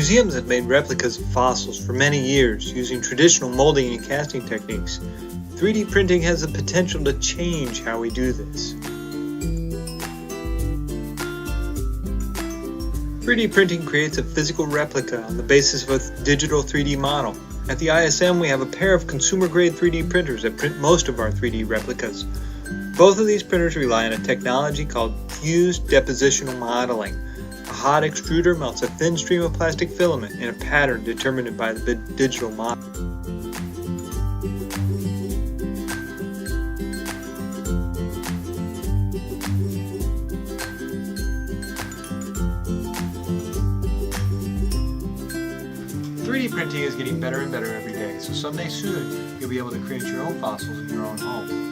Museums have made replicas of fossils for many years using traditional molding and casting techniques. 3D printing has the potential to change how we do this. 3D printing creates a physical replica on the basis of a digital 3D model. At the ISM, we have a pair of consumer-grade 3D printers that print most of our 3D replicas. Both of these printers rely on a technology called fused depositional modeling. A hot extruder melts a thin stream of plastic filament in a pattern determined by the digital model. "3D printing is getting better and better every day, so someday soon you'll be able to create your own fossils in your own home.